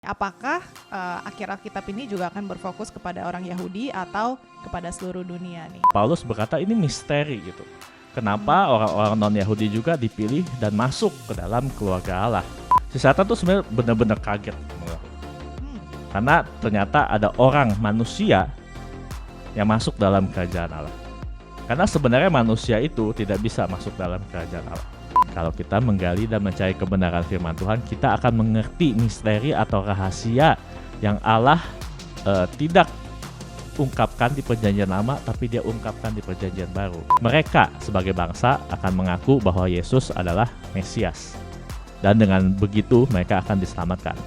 Apakah akhir Alkitab ini juga akan berfokus kepada orang Yahudi atau kepada seluruh dunia nih? Paulus berkata ini misteri gitu. Kenapa orang-orang non-Yahudi juga dipilih dan masuk ke dalam keluarga Allah? Si Satan tuh sebenarnya benar-benar kaget. Karena ternyata ada orang manusia yang masuk dalam kerajaan Allah. Karena sebenarnya manusia itu tidak bisa masuk dalam kerajaan Allah. Kalau kita menggali dan mencari kebenaran firman Tuhan, kita akan mengerti misteri atau rahasia yang Allah tidak ungkapkan di perjanjian lama, tapi dia ungkapkan di perjanjian baru. Mereka sebagai bangsa akan mengaku bahwa Yesus adalah Mesias. Dan dengan begitu mereka akan diselamatkan.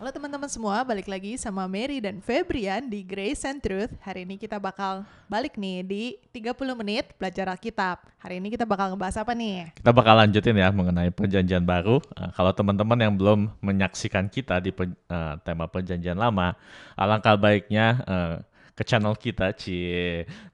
Halo teman-teman semua, balik lagi sama Mary dan Febrian di Grace and Truth. Hari ini kita bakal balik nih di 30 menit belajar Alkitab. Hari ini kita bakal ngebahas apa nih? Kita bakal lanjutin ya mengenai perjanjian baru. Kalau teman-teman yang belum menyaksikan kita di tema perjanjian lama, alangkah baiknya ke channel kita,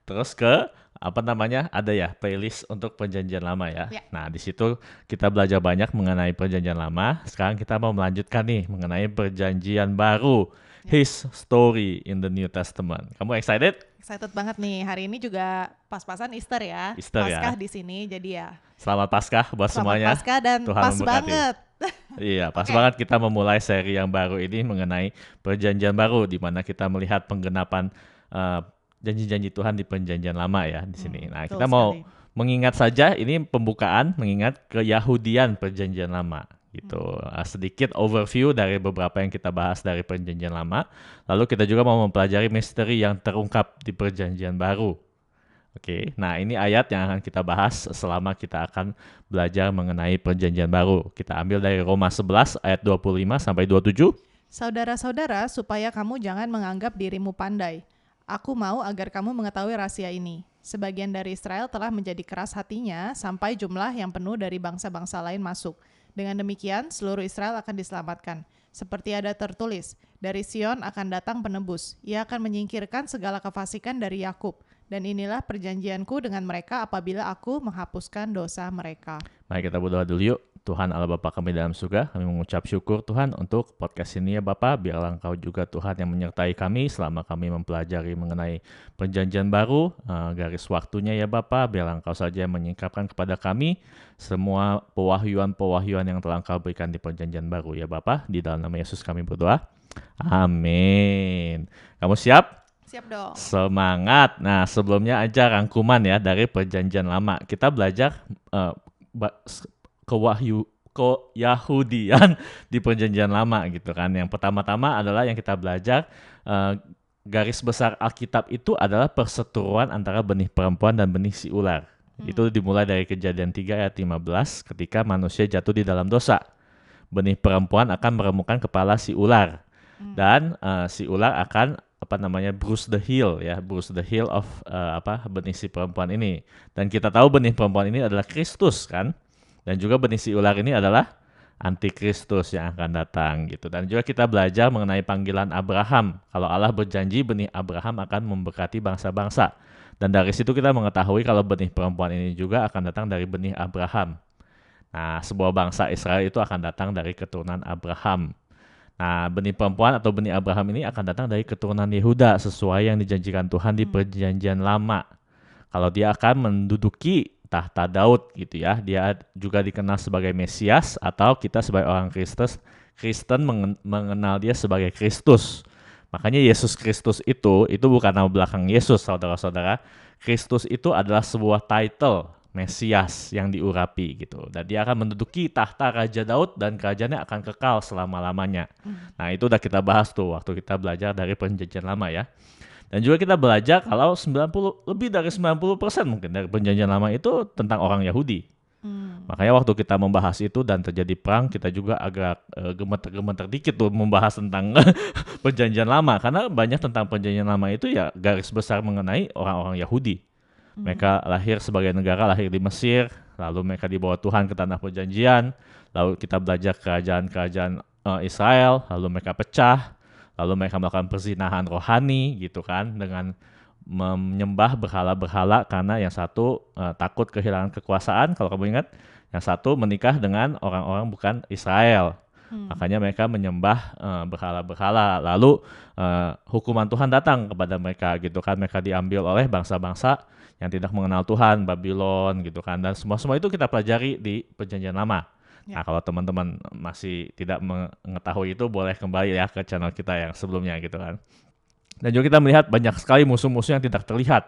terus ke ada ya playlist untuk perjanjian lama ya. Nah di situ kita belajar banyak mengenai perjanjian lama. Sekarang kita mau melanjutkan nih mengenai perjanjian baru, His story in the New Testament. Kamu excited? Excited banget nih. Hari ini juga pas-pasan Easter ya. Paskah di sini, jadi ya. Selamat Paskah buat semuanya. Selamat Paskah dan Tuhan pas memberkati. banget. Iya, pas banget kita memulai seri yang baru ini mengenai perjanjian baru, di mana kita melihat penggenapan janji-janji Tuhan di perjanjian lama ya di sini. Nah, kita mau mengingat saja ini pembukaan, mengingat keyahudian perjanjian lama gitu. Sedikit overview dari beberapa yang kita bahas dari perjanjian lama. Lalu kita juga mau mempelajari misteri yang terungkap di perjanjian baru. Oke, nah ini ayat yang akan kita bahas selama kita akan belajar mengenai perjanjian baru. Kita ambil dari Roma 11 ayat 25 sampai 27. Saudara-saudara, supaya kamu jangan menganggap dirimu pandai. Aku mau agar kamu mengetahui rahasia ini. Sebagian dari Israel telah menjadi keras hatinya sampai jumlah yang penuh dari bangsa-bangsa lain masuk. Dengan demikian, seluruh Israel akan diselamatkan. Seperti ada tertulis, dari Sion akan datang penebus. Ia akan menyingkirkan segala kefasikan dari Yakub. Dan inilah perjanjianku dengan mereka apabila aku menghapuskan dosa mereka. Mari kita berdoa dulu yuk. Tuhan Allah Bapa kami dalam surga, kami mengucap syukur Tuhan untuk podcast ini ya Bapa. Biarlah Engkau juga Tuhan yang menyertai kami selama kami mempelajari mengenai perjanjian baru, garis waktunya ya Bapa. Biarlah Engkau saja yang menyingkapkan kepada kami semua pewahyuan-pewahyuan yang telah Engkau berikan di perjanjian baru ya Bapa. Di dalam nama Yesus kami berdoa. Amin. Kamu siap? Siap dong. Semangat. Nah, sebelumnya aja rangkuman ya dari perjanjian lama. Kita belajar keyahudian di perjanjian lama gitu kan. Yang pertama-tama adalah yang kita belajar garis besar Alkitab itu adalah perseteruan antara benih perempuan dan benih si ular. Itu dimulai dari Kejadian 3 ayat 15 ketika manusia jatuh di dalam dosa. Benih perempuan akan meremukkan kepala si ular. Dan si ular akan bruise the heel of benih si perempuan ini. Dan kita tahu benih perempuan ini adalah Kristus kan. Dan juga benih si ular ini adalah antikristus yang akan datang gitu. Dan juga kita belajar mengenai panggilan Abraham. Kalau Allah berjanji benih Abraham akan memberkati bangsa-bangsa. Dan dari situ kita mengetahui kalau benih perempuan ini juga akan datang dari benih Abraham. Nah, sebuah bangsa Israel itu akan datang dari keturunan Abraham. Nah, benih perempuan atau benih Abraham ini akan datang dari keturunan Yehuda sesuai yang dijanjikan Tuhan di perjanjian lama. Kalau dia akan menduduki tahta Daud gitu ya. Dia juga dikenal sebagai Mesias atau kita sebagai orang Kristen mengenal dia sebagai Kristus. Makanya Yesus Kristus itu bukan nama belakang Yesus, saudara-saudara. Kristus itu adalah sebuah title Mesias yang diurapi gitu. Dan dia akan menduduki tahta Raja Daud dan kerajaannya akan kekal selama-lamanya. Nah, itu udah kita bahas tuh waktu kita belajar dari perjanjian lama ya. Dan juga kita belajar kalau lebih dari 90% mungkin dari perjanjian lama itu tentang orang Yahudi. Makanya waktu kita membahas itu dan terjadi perang, kita juga agak gemeter-gemeter dikit tuh membahas tentang perjanjian lama. Karena banyak tentang perjanjian lama itu ya garis besar mengenai orang-orang Yahudi. Mereka lahir sebagai negara, lahir di Mesir, lalu mereka dibawa Tuhan ke tanah perjanjian, lalu kita belajar kerajaan-kerajaan Israel, lalu mereka pecah. Lalu mereka melakukan perzinahan rohani gitu kan dengan menyembah berhala-berhala karena yang satu takut kehilangan kekuasaan. Kalau kamu ingat, Yang satu menikah dengan orang-orang bukan Israel. Makanya mereka menyembah berhala-berhala. Lalu hukuman Tuhan datang kepada mereka gitu kan. Mereka diambil oleh bangsa-bangsa yang tidak mengenal Tuhan, Babylon gitu kan. Dan semua itu kita pelajari di Perjanjian Lama. Nah, kalau teman-teman masih tidak mengetahui itu, boleh kembali ya ke channel kita yang sebelumnya gitu kan. Dan juga kita melihat banyak sekali musuh-musuh yang tidak terlihat.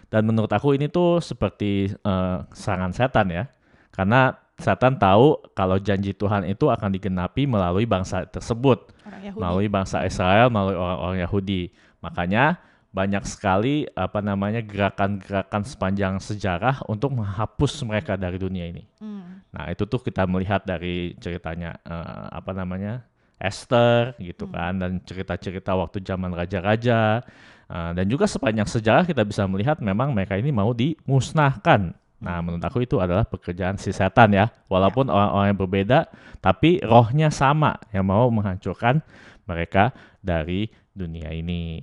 Dan menurut aku ini tuh seperti serangan setan ya. Karena setan tahu kalau janji Tuhan itu akan digenapi melalui bangsa tersebut. Melalui bangsa Israel, melalui orang-orang Yahudi. Makanya banyak sekali gerakan-gerakan sepanjang sejarah untuk menghapus mereka dari dunia ini. Nah, itu tuh kita melihat dari ceritanya Esther gitu kan, dan cerita-cerita waktu zaman raja-raja, dan juga sepanjang sejarah kita bisa melihat memang mereka ini mau dimusnahkan. Nah, menurut aku itu adalah pekerjaan si setan ya, walaupun orang-orang yang berbeda, tapi rohnya sama yang mau menghancurkan mereka dari dunia ini.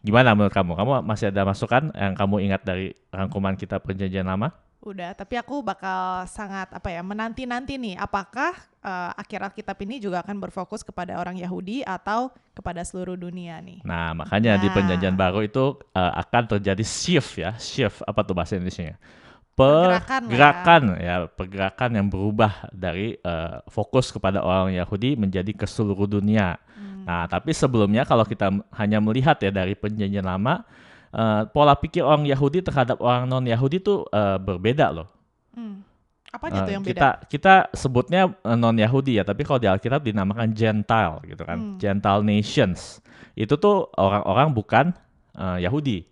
Gimana menurut kamu? Kamu masih ada masukan yang kamu ingat dari rangkuman kita Perjanjian Lama? Udah, tapi aku bakal sangat menanti-nanti nih, apakah akhir Alkitab ini juga akan berfokus kepada orang Yahudi atau kepada seluruh dunia nih. Nah, makanya di Perjanjian Baru itu akan terjadi shift, apa tuh bahasa Indonesia-nya? Pergerakan yang berubah dari fokus kepada orang Yahudi menjadi ke seluruh dunia. Nah, tapi sebelumnya kalau kita hanya melihat ya dari Perjanjian Lama, pola pikir orang Yahudi terhadap orang non-Yahudi itu berbeda loh. Apa aja tuh yang beda? Kita sebutnya non-Yahudi ya, tapi kalau di Alkitab dinamakan Gentile gitu kan, Gentile nations. Itu tuh orang-orang bukan Yahudi.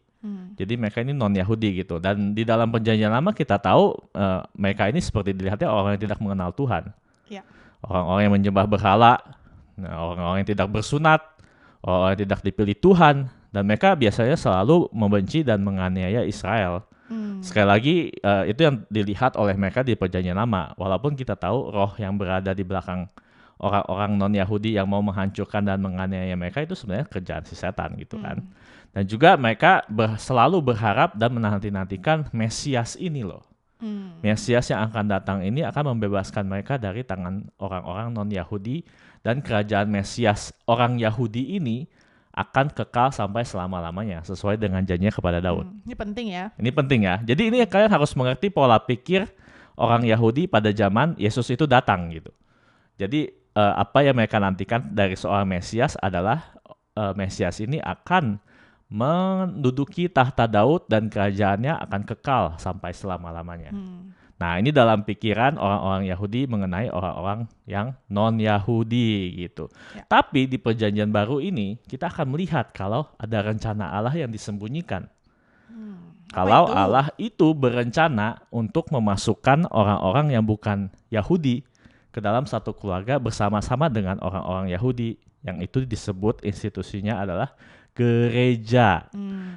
Jadi mereka ini non-Yahudi gitu. Dan di dalam Perjanjian Lama kita tahu mereka ini seperti dilihatnya orang yang tidak mengenal Tuhan. Orang-orang yang menyembah berhala, orang-orang yang tidak bersunat, orang yang tidak dipilih Tuhan, dan mereka biasanya selalu membenci dan menganiaya Israel. Sekali lagi itu yang dilihat oleh mereka di Perjanjian Lama. Walaupun kita tahu roh yang berada di belakang orang-orang non-Yahudi yang mau menghancurkan dan menganiaya mereka itu sebenarnya kerjaan si setan gitu kan. Dan juga mereka selalu berharap dan menanti-nantikan Mesias ini loh. Mesias yang akan datang ini akan membebaskan mereka dari tangan orang-orang non-Yahudi, dan kerajaan Mesias orang Yahudi ini akan kekal sampai selama-lamanya sesuai dengan janjinya kepada Daud. Ini penting ya. Ini penting ya. Jadi ini kalian harus mengerti pola pikir orang Yahudi pada zaman Yesus itu datang gitu. Jadi apa yang mereka nantikan dari seorang Mesias adalah Mesias ini akan menduduki tahta Daud dan kerajaannya akan kekal sampai selama-lamanya. Nah, ini dalam pikiran orang-orang Yahudi mengenai orang-orang yang non-Yahudi gitu. Tapi di Perjanjian Baru ini kita akan melihat kalau ada rencana Allah yang disembunyikan. Kalau Allah itu berencana untuk memasukkan orang-orang yang bukan Yahudi ke dalam satu keluarga bersama-sama dengan orang-orang Yahudi, yang itu disebut institusinya adalah gereja.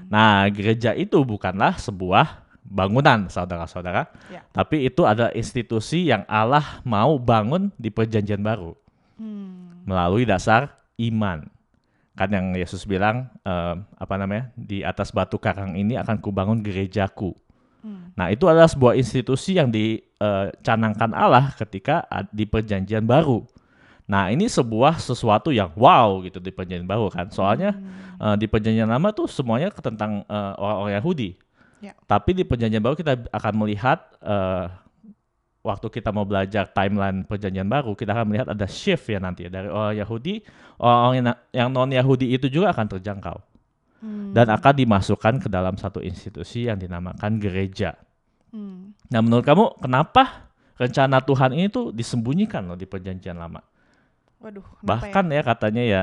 Nah, gereja itu bukanlah sebuah bangunan, saudara-saudara, tapi itu adalah institusi yang Allah mau bangun di Perjanjian Baru melalui dasar iman. Kan yang Yesus bilang, di atas batu karang ini akan kubangun gerejaku. Nah, itu adalah sebuah institusi yang dicanangkan Allah ketika di Perjanjian Baru. Nah, ini sesuatu yang wow gitu di Perjanjian Baru kan. Soalnya di Perjanjian Lama tuh semuanya tentang orang-orang Yahudi. Tapi di Perjanjian Baru kita akan melihat waktu kita mau belajar timeline Perjanjian Baru, kita akan melihat ada shift ya nanti dari orang Yahudi, orang-orang yang non-Yahudi itu juga akan terjangkau. Dan akan dimasukkan ke dalam satu institusi yang dinamakan gereja. Nah, menurut kamu kenapa rencana Tuhan ini tuh disembunyikan loh di Perjanjian Lama? Waduh, bahkan ya katanya ya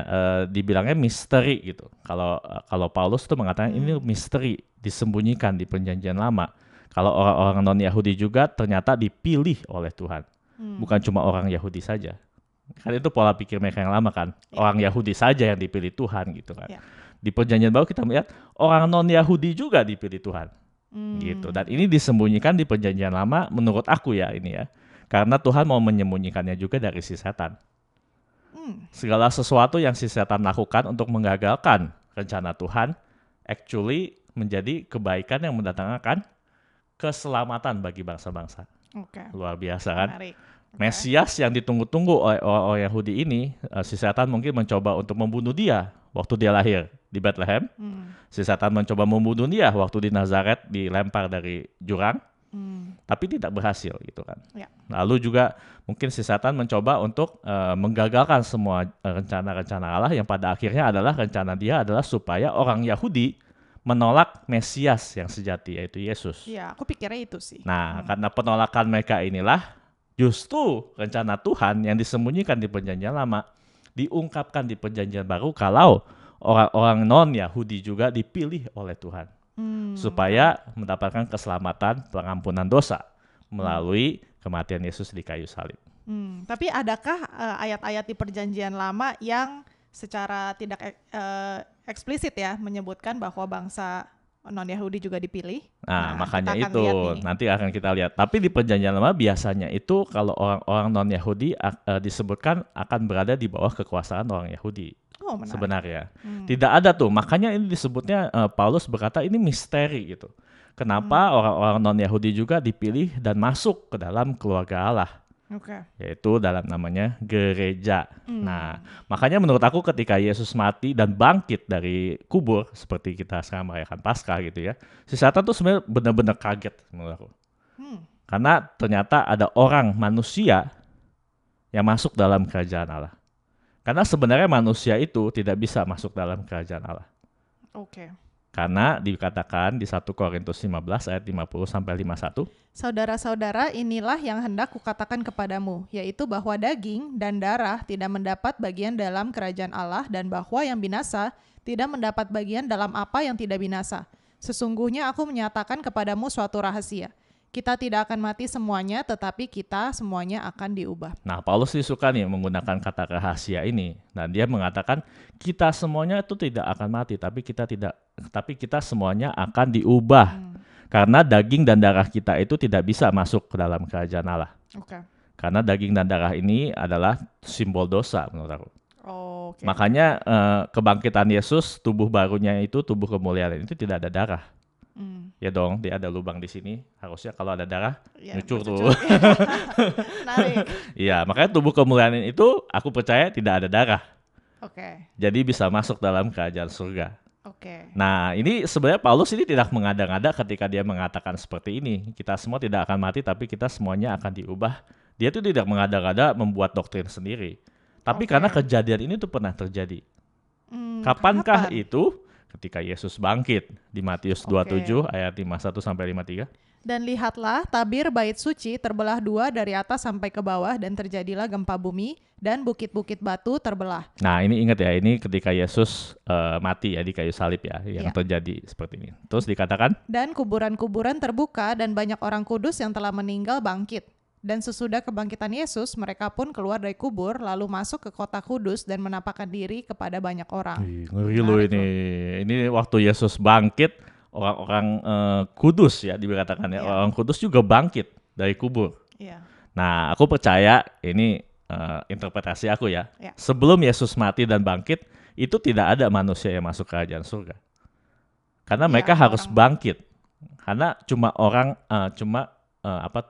dibilangnya misteri gitu. Kalau Paulus tuh mengatakan ini misteri, disembunyikan di Perjanjian Lama. Kalau orang-orang non-Yahudi juga ternyata dipilih oleh Tuhan. Bukan cuma orang Yahudi saja. Kan itu pola pikir mereka yang lama kan. Orang Yahudi saja yang dipilih Tuhan gitu kan. Di Perjanjian Baru kita melihat orang non-Yahudi juga dipilih Tuhan. Gitu. Dan ini disembunyikan di Perjanjian Lama menurut aku ya ini ya. Karena Tuhan mau menyembunyikannya juga dari si setan. Segala sesuatu yang si setan lakukan untuk menggagalkan rencana Tuhan actually menjadi kebaikan yang mendatangkan keselamatan bagi bangsa-bangsa. Oke. Luar biasa kan? Menarik. Oke. Mesias yang ditunggu-tunggu oleh orang Yahudi ini, si setan mungkin mencoba untuk membunuh dia waktu dia lahir di Bethlehem. Si setan mencoba membunuh dia waktu di Nazaret dilempar dari jurang, tapi tidak berhasil gitu kan. Ya. Lalu juga mungkin si setan mencoba untuk menggagalkan semua rencana-rencana Allah yang pada akhirnya adalah rencana dia adalah supaya orang Yahudi menolak Mesias yang sejati, yaitu Yesus. Ya, aku pikirnya itu sih. Nah, karena penolakan mereka inilah justru rencana Tuhan yang disembunyikan di Perjanjian Lama diungkapkan di Perjanjian Baru kalau orang-orang non-Yahudi juga dipilih oleh Tuhan supaya mendapatkan keselamatan, pengampunan dosa melalui kematian Yesus di kayu salib. Tapi adakah ayat-ayat di Perjanjian Lama yang secara tidak eksplisit ya menyebutkan bahwa bangsa non-Yahudi juga dipilih? Nah, makanya kita akan itu lihat nih. nanti akan kita lihat. Tapi di Perjanjian Lama biasanya itu kalau orang-orang non-Yahudi disebutkan akan berada di bawah kekuasaan orang Yahudi. Oh, menarik. Sebenarnya tidak ada tuh. Makanya ini disebutnya Paulus berkata ini misteri gitu. Kenapa orang-orang non-Yahudi juga dipilih dan masuk ke dalam keluarga Allah? Oke. Yaitu dalam namanya gereja. Nah, makanya menurut aku ketika Yesus mati dan bangkit dari kubur seperti kita sekarang merayakan Paskah gitu ya, si setan tuh sebenarnya benar-benar kaget menurut aku. Karena ternyata ada orang manusia yang masuk dalam kerajaan Allah. Karena sebenarnya manusia itu tidak bisa masuk dalam kerajaan Allah. Oke. Karena dikatakan di 1 Korintus 15 ayat 50 sampai 51. Saudara-saudara, inilah yang hendak kukatakan kepadamu, yaitu bahwa daging dan darah tidak mendapat bagian dalam kerajaan Allah, dan bahwa yang binasa tidak mendapat bagian dalam apa yang tidak binasa. Sesungguhnya aku menyatakan kepadamu suatu rahasia. Kita tidak akan mati semuanya, tetapi kita semuanya akan diubah. Nah, Paulus suka nih menggunakan kata rahasia ini. Dan dia mengatakan kita semuanya itu tidak akan mati, tapi kita semuanya akan diubah. Karena daging dan darah kita itu tidak bisa masuk ke dalam kerajaan Allah. Oke. Karena daging dan darah ini adalah simbol dosa menurut aku. Oke. Makanya kebangkitan Yesus, tubuh barunya itu, tubuh kemuliaan itu tidak ada darah. Ya dong, dia ada lubang di sini. Harusnya kalau ada darah, Ya, nyucur tuh. Menarik. Iya, makanya tubuh kemuliaan itu aku percaya tidak ada darah. Oke. Jadi bisa masuk dalam kerajaan surga. Oke. Nah, ini sebenarnya Paulus ini tidak mengada-ngada ketika dia mengatakan seperti ini. Kita semua tidak akan mati, tapi kita semuanya akan diubah. Dia tuh tidak mengada-ngada membuat doktrin sendiri. Tapi karena kejadian ini tuh pernah terjadi. Kapankah itu? Ketika Yesus bangkit di Matius 27 ayat 51 sampai 53. Dan lihatlah tabir bait suci terbelah dua dari atas sampai ke bawah, dan terjadilah gempa bumi dan bukit-bukit batu terbelah. Nah, ini ingat ya, ini ketika Yesus mati ya di kayu salib ya yang terjadi seperti ini. Terus dikatakan, dan kuburan-kuburan terbuka dan banyak orang kudus yang telah meninggal bangkit. Dan sesudah kebangkitan Yesus, mereka pun keluar dari kubur, lalu masuk ke kota kudus dan menampakkan diri kepada banyak orang. Ngeri loh ini. Ini waktu Yesus bangkit, orang-orang kudus ya dikatakan ya. Orang kudus juga bangkit dari kubur. Nah, aku percaya ini interpretasi aku ya. Sebelum Yesus mati dan bangkit, itu tidak ada manusia yang masuk kerajaan surga. Karena mereka harus bangkit. Karena cuma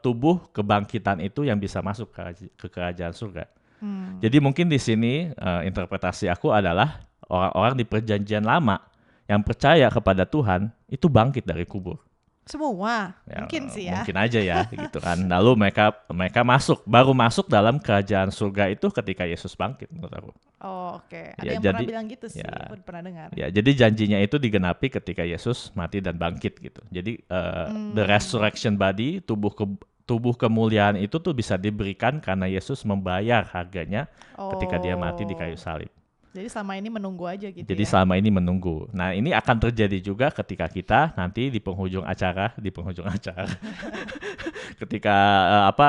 tubuh kebangkitan itu yang bisa masuk ke kerajaan surga. Jadi mungkin di sini interpretasi aku adalah orang-orang di Perjanjian Lama yang percaya kepada Tuhan itu bangkit dari kubur. Semua, Ya, mungkin sih ya. Mungkin aja ya, gitu kan. Lalu mereka baru masuk dalam kerajaan surga itu ketika Yesus bangkit menurut aku. Oh, oke. Ada Ya, yang pernah bilang gitu sih, aku pernah dengar. Ya, jadi janjinya itu digenapi ketika Yesus mati dan bangkit gitu. Jadi the resurrection body, tubuh kemuliaan itu tuh bisa diberikan karena Yesus membayar harganya ketika dia mati di kayu salib. Jadi selama ini menunggu aja gitu. Jadi selama ini menunggu. Nah, ini akan terjadi juga ketika kita nanti di penghujung acara, ketika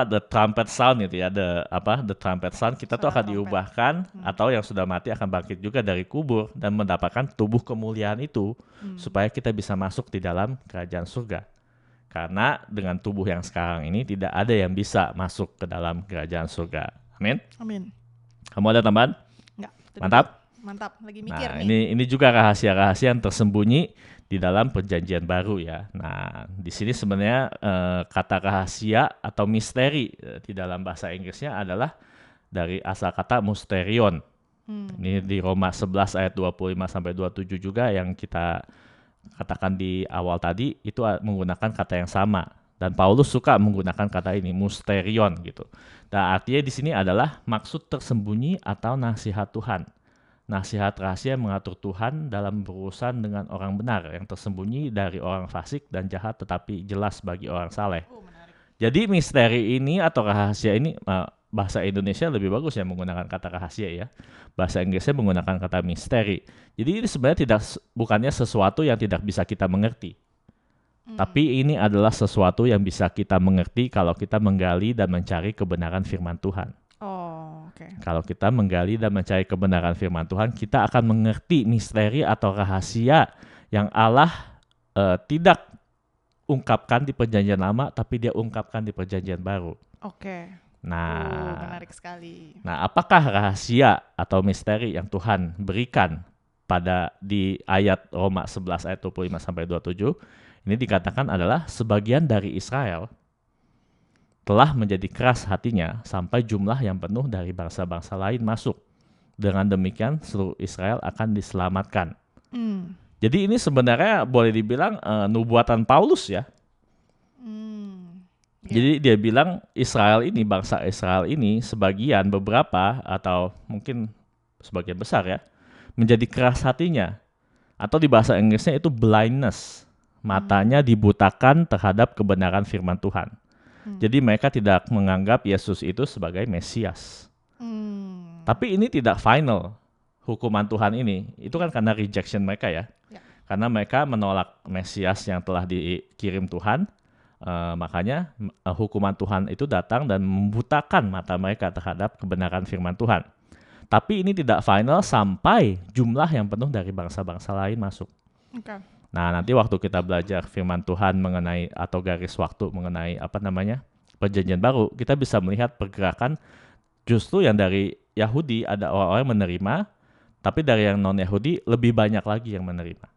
the trumpet sound gitu ya, the trumpet sound, kita tuh akan diubahkan atau yang sudah mati akan bangkit juga dari kubur dan mendapatkan tubuh kemuliaan itu supaya kita bisa masuk di dalam kerajaan surga. Karena dengan tubuh yang sekarang ini tidak ada yang bisa masuk ke dalam kerajaan surga. Amin. Amin. Kamu ada tambahan? Enggak. Mantap. mantap. Lagi mikir Nah, nih. ini juga rahasia-rahasia yang tersembunyi di dalam Perjanjian Baru ya. Nah, di sini sebenarnya kata rahasia atau misteri di dalam bahasa Inggrisnya adalah dari asal kata mysterion. Ini di Roma 11 ayat 25 sampai 27 juga yang kita katakan di awal tadi itu menggunakan kata yang sama. Dan Paulus suka menggunakan kata ini, mysterion gitu. Dan artinya di sini adalah maksud tersembunyi atau nasihat Tuhan. Nasihat rahasia mengatur Tuhan dalam berurusan dengan orang benar yang tersembunyi dari orang fasik dan jahat tetapi jelas bagi orang saleh. Menarik. Jadi misteri ini atau rahasia ini bahasa Indonesia lebih bagus ya menggunakan kata rahasia ya. Bahasa Inggrisnya menggunakan kata misteri. Jadi ini sebenarnya bukannya sesuatu yang tidak bisa kita mengerti. Tapi ini adalah sesuatu yang bisa kita mengerti kalau kita menggali dan mencari kebenaran firman Tuhan. Oh, oke. Kalau kita menggali dan mencari kebenaran firman Tuhan, kita akan mengerti misteri atau rahasia yang Allah tidak ungkapkan di Perjanjian Lama, tapi Dia ungkapkan di Perjanjian Baru. Oke. Nah, Menarik sekali. apakah rahasia atau misteri yang Tuhan berikan di ayat Roma 11 ayat 25 sampai 27? Ini dikatakan adalah sebagian dari Israel telah menjadi keras hatinya sampai jumlah yang penuh dari bangsa-bangsa lain masuk. Dengan demikian seluruh Israel akan diselamatkan. Jadi ini sebenarnya boleh dibilang nubuatan Paulus ya. Jadi dia bilang bangsa Israel ini sebagian beberapa atau mungkin sebagian besar ya, menjadi keras hatinya. Atau di bahasa Inggrisnya itu blindness. Matanya dibutakan terhadap kebenaran firman Tuhan. Jadi mereka tidak menganggap Yesus itu sebagai Mesias. Tapi ini tidak final hukuman Tuhan ini. Itu kan karena rejection mereka ya. Karena mereka menolak Mesias yang telah dikirim Tuhan. Makanya hukuman Tuhan itu datang dan membutakan mata mereka terhadap kebenaran firman Tuhan. Tapi ini tidak final sampai jumlah yang penuh dari bangsa-bangsa lain masuk. Nah, nanti waktu kita belajar firman Tuhan mengenai atau garis waktu mengenai Perjanjian Baru, kita bisa melihat pergerakan justru yang dari Yahudi ada orang-orang yang menerima, tapi dari yang non-Yahudi lebih banyak lagi yang menerima.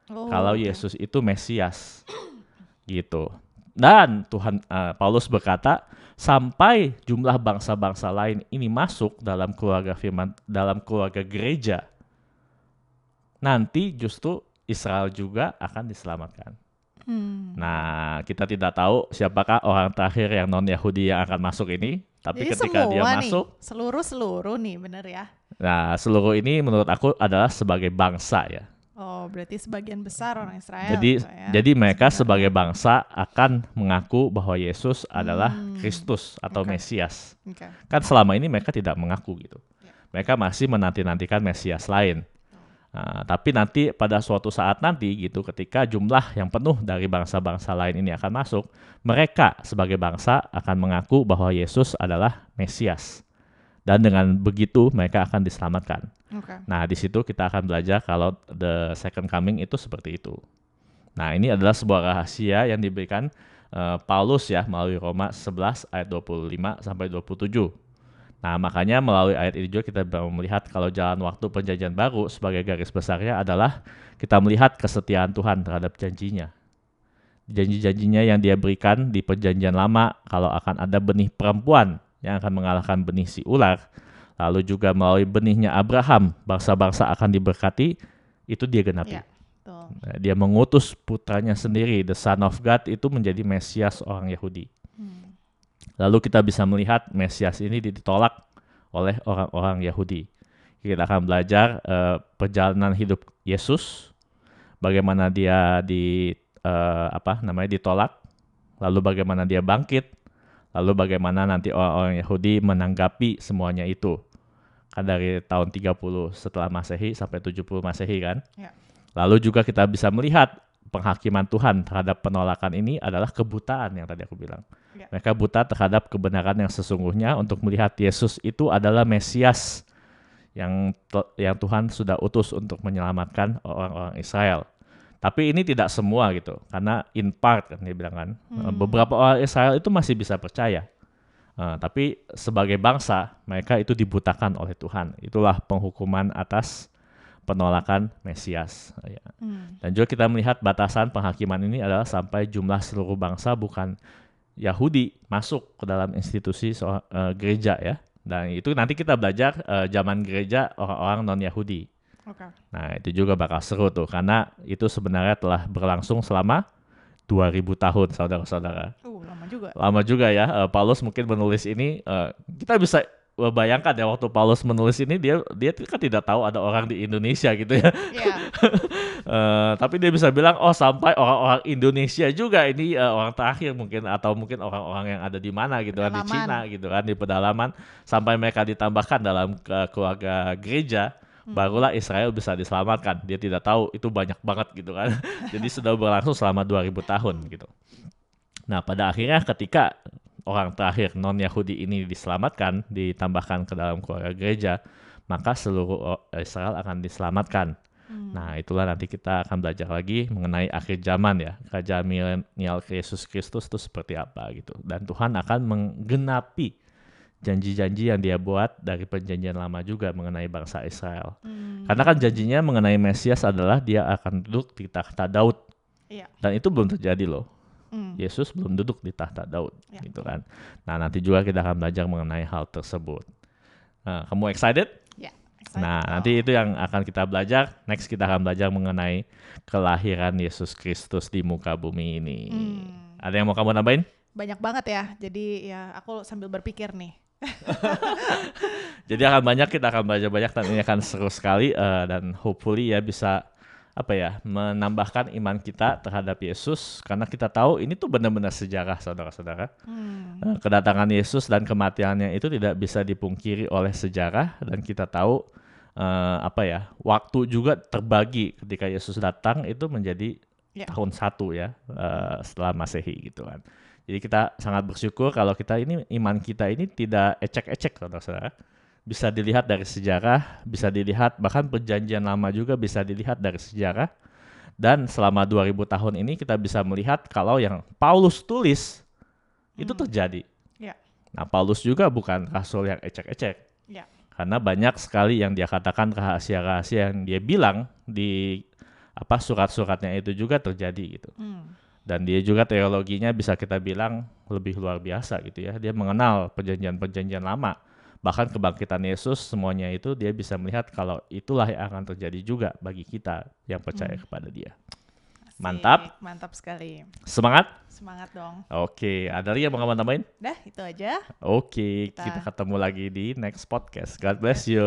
Kalau Yesus itu Mesias. Gitu. Dan Paulus berkata, sampai jumlah bangsa-bangsa lain ini masuk dalam keluarga gereja, nanti justru Israel juga akan diselamatkan. Nah, kita tidak tahu siapakah orang terakhir yang non-Yahudi yang akan masuk ini. Tapi jadi ketika dia masuk, seluruh nih, bener ya? Nah, seluruh ini menurut aku adalah sebagai bangsa ya. Oh, berarti sebagian besar orang Israel. Jadi mereka sebagai bangsa akan mengaku bahwa Yesus adalah Kristus atau Mesias. Kan selama ini mereka tidak mengaku gitu. Mereka masih menanti-nantikan Mesias lain. Nah, tapi nanti pada suatu saat nanti gitu, ketika jumlah yang penuh dari bangsa-bangsa lain ini akan masuk, mereka sebagai bangsa akan mengaku bahwa Yesus adalah Mesias. Dan dengan begitu mereka akan diselamatkan. Nah, di situ kita akan belajar kalau the second coming itu seperti itu. Nah, ini adalah sebuah rahasia yang diberikan Paulus ya melalui Roma 11 ayat 25 sampai 27. Nah, makanya melalui ayat ini juga kita melihat kalau jalan waktu Perjanjian Baru sebagai garis besarnya adalah kita melihat kesetiaan Tuhan terhadap janjinya. Janji-janjinya yang Dia berikan di Perjanjian Lama kalau akan ada benih perempuan yang akan mengalahkan benih si ular, lalu juga melalui benihnya Abraham, bangsa-bangsa akan diberkati, itu Dia genapi. Dia mengutus putranya sendiri, the Son of God, itu menjadi Mesias orang Yahudi. Lalu kita bisa melihat Mesias ini ditolak oleh orang-orang Yahudi. Kita akan belajar perjalanan hidup Yesus, bagaimana dia ditolak, lalu bagaimana dia bangkit, lalu bagaimana nanti orang-orang Yahudi menanggapi semuanya itu. Kan dari tahun 30 setelah Masehi sampai 70 Masehi kan. Lalu juga kita bisa melihat penghakiman Tuhan terhadap penolakan ini adalah kebutaan yang tadi aku bilang. Mereka buta terhadap kebenaran yang sesungguhnya untuk melihat Yesus itu adalah Mesias yang Tuhan sudah utus untuk menyelamatkan orang-orang Israel. Tapi ini tidak semua gitu, karena in part kan dia bilang kan, beberapa orang Israel itu masih bisa percaya. Tapi sebagai bangsa, mereka itu dibutakan oleh Tuhan. Itulah penghukuman atas penolakan Mesias. Ya. Dan juga kita melihat batasan penghakiman ini adalah sampai jumlah seluruh bangsa bukan Yahudi masuk ke dalam institusi gereja ya. Dan itu nanti kita belajar zaman gereja orang-orang non-Yahudi. Okay. Nah itu juga bakal seru tuh, karena itu sebenarnya telah berlangsung selama 2000 tahun, saudara-saudara. Lama juga ya. Paulus mungkin menulis ini, kita bisa bayangkan ya waktu Paulus menulis ini dia kan tidak tahu ada orang di Indonesia gitu ya. Yeah. Tapi dia bisa bilang sampai orang-orang Indonesia juga ini orang terakhir mungkin, atau mungkin orang-orang yang ada di mana gitu kan, di Cina gitu kan, di pedalaman, sampai mereka ditambahkan dalam keluarga gereja. Barulah Israel bisa diselamatkan. Dia tidak tahu itu banyak banget gitu kan. Jadi sudah berlangsung selama 2000 tahun gitu. Nah pada akhirnya ketika orang terakhir non-Yahudi ini diselamatkan, ditambahkan ke dalam keluarga gereja, maka seluruh Israel akan diselamatkan. Nah itulah nanti kita akan belajar lagi mengenai akhir zaman ya. Kerajaan milenial Yesus Kristus itu seperti apa gitu. Dan Tuhan akan menggenapi janji-janji yang dia buat dari perjanjian lama juga mengenai bangsa Israel. Karena kan janjinya mengenai Mesias adalah dia akan duduk di takhta Daud. Iya. Dan itu belum terjadi loh. Yesus belum duduk di takhta Daud gitu kan. Nah nanti juga kita akan belajar mengenai hal tersebut. Kamu excited? Ya. Nah nanti itu yang akan kita belajar. Next kita akan belajar mengenai kelahiran Yesus Kristus di muka bumi ini. Ada yang mau kamu nambahin? Banyak banget ya. Jadi ya aku sambil berpikir nih. Jadi kita akan belajar banyak dan ini akan seru sekali, dan hopefully ya bisa menambahkan iman kita terhadap Yesus, karena kita tahu ini tuh benar-benar sejarah saudara-saudara. Kedatangan Yesus dan kematiannya itu tidak bisa dipungkiri oleh sejarah, dan kita tahu waktu juga terbagi ketika Yesus datang itu menjadi tahun 1 ya setelah Masehi gitu kan. Jadi kita sangat bersyukur kalau iman kita ini tidak ecek-ecek saudara-saudara. Bisa dilihat dari sejarah, bisa dilihat bahkan perjanjian lama juga bisa dilihat dari sejarah. Dan selama 2000 tahun ini kita bisa melihat kalau yang Paulus tulis itu terjadi. Yeah. Nah Paulus juga bukan rasul yang ecek-ecek. Yeah. Karena banyak sekali yang dia katakan rahasia-rahasia yang dia bilang di surat-suratnya itu juga terjadi gitu. Dan dia juga teologinya bisa kita bilang lebih luar biasa gitu ya. Dia mengenal perjanjian-perjanjian lama. Bahkan kebangkitan Yesus semuanya itu dia bisa melihat kalau itulah yang akan terjadi juga bagi kita yang percaya kepada dia. Asik, mantap. Mantap sekali. Semangat? Semangat dong. Oke, ada lagi yang mau kamu tambahin? Dah, itu aja. Oke, kita ketemu lagi di next podcast. God bless you.